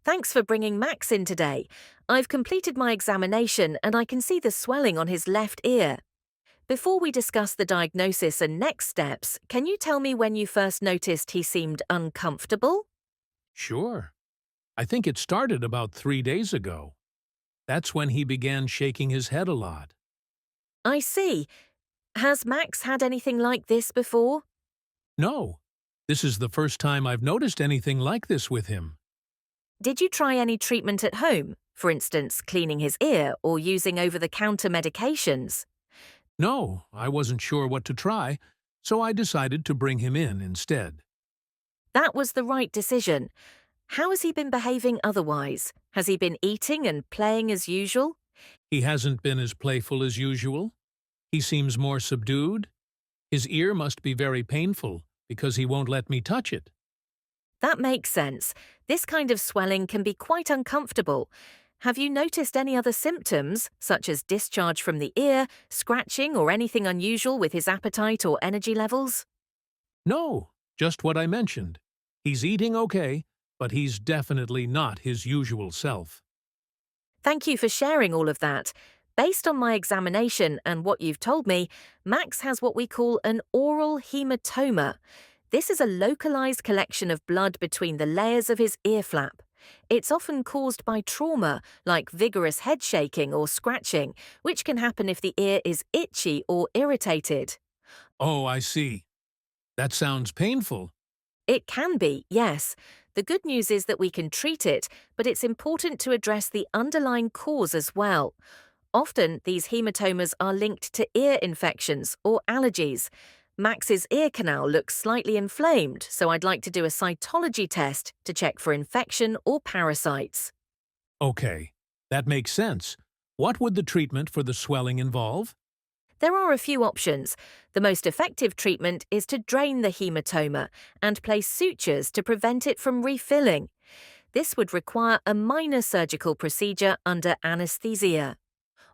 Thanks for bringing Max in today. I've completed my examination and I can see the swelling on his left ear. Before we discuss the diagnosis and next steps, can you tell me when you first noticed he seemed uncomfortable? Sure. I think it started about 3 days ago. That's when he began shaking his head a lot. I see. Has Max had anything like this before? No, this is the first time I've noticed anything like this with him. Did you try any treatment at home? For instance, cleaning his ear or using over-the-counter medications? No, I wasn't sure what to try, so I decided to bring him in instead. That was the right decision. How has he been behaving otherwise? Has he been eating and playing as usual? He hasn't been as playful as usual. He seems more subdued. His ear must be very painful because he won't let me touch it. That makes sense. This kind of swelling can be quite uncomfortable. Have you noticed any other symptoms, such as discharge from the ear, scratching, or anything unusual with his appetite or energy levels? No, just what I mentioned. He's eating okay, but he's definitely not his usual self. Thank you for sharing all of that. Based on my examination and what you've told me, Max has what we call an oral hematoma. This is a localized collection of blood between the layers of his ear flap. It's often caused by trauma, like vigorous head shaking or scratching, which can happen if the ear is itchy or irritated. Oh, I see. That sounds painful. It can be, yes. The good news is that we can treat it, but it's important to address the underlying cause as well. Often, these hematomas are linked to ear infections or allergies. Max's ear canal looks slightly inflamed, so I'd like to do a cytology test to check for infection or parasites. Okay, that makes sense. What would the treatment for the swelling involve? There are a few options. The most effective treatment is to drain the hematoma and place sutures to prevent it from refilling. This would require a minor surgical procedure under anesthesia.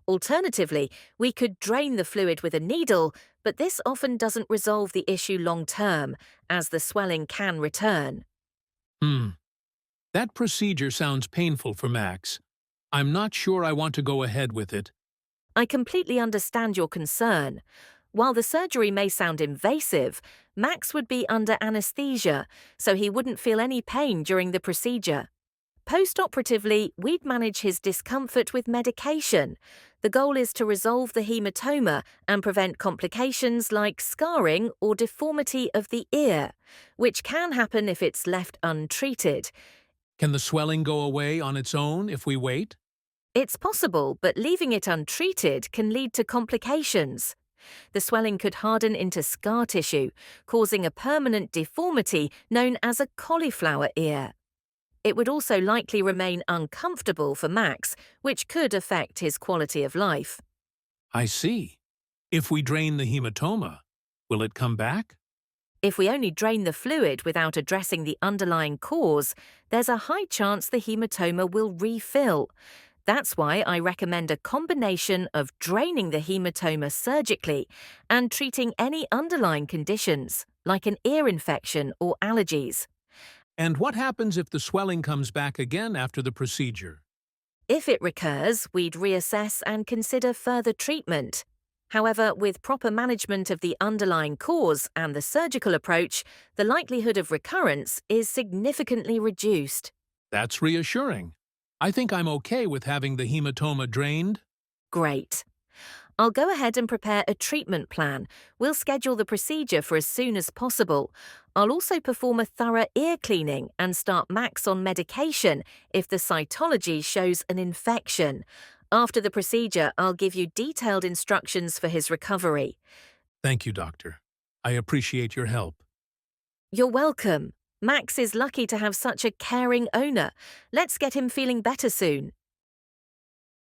Alternatively, we could drain the fluid with a needle, but this often doesn't resolve the issue long term, as the swelling can return. Hmm, that procedure sounds painful for Max. I'm not sure I want to go ahead with it. I completely understand your concern. While the surgery may sound invasive, Max would be under anesthesia, so he wouldn't feel any pain during the procedure. Post-operatively, we'd manage his discomfort with medication. The goal is to resolve the hematoma and prevent complications like scarring or deformity of the ear, which can happen if it's left untreated. Can the swelling go away on its own if we wait? It's possible, but leaving it untreated can lead to complications. The swelling could harden into scar tissue, causing a permanent deformity known as a cauliflower ear. It would also likely remain uncomfortable for Max, which could affect his quality of life. I see. If we drain the hematoma, will it come back? If we only drain the fluid without addressing the underlying cause, there's a high chance the hematoma will refill. That's why I recommend a combination of draining the hematoma surgically and treating any underlying conditions, like an ear infection or allergies. And what happens if the swelling comes back again after the procedure? If it recurs, we'd reassess and consider further treatment. However, with proper management of the underlying cause and the surgical approach, the likelihood of recurrence is significantly reduced. That's reassuring. I think I'm okay with having the hematoma drained. Great. I'll go ahead and prepare a treatment plan. We'll schedule the procedure for as soon as possible. I'll also perform a thorough ear cleaning and start Max on medication if the cytology shows an infection. After the procedure, I'll give you detailed instructions for his recovery. Thank you, doctor. I appreciate your help. You're welcome. Max is lucky to have such a caring owner. Let's get him feeling better soon.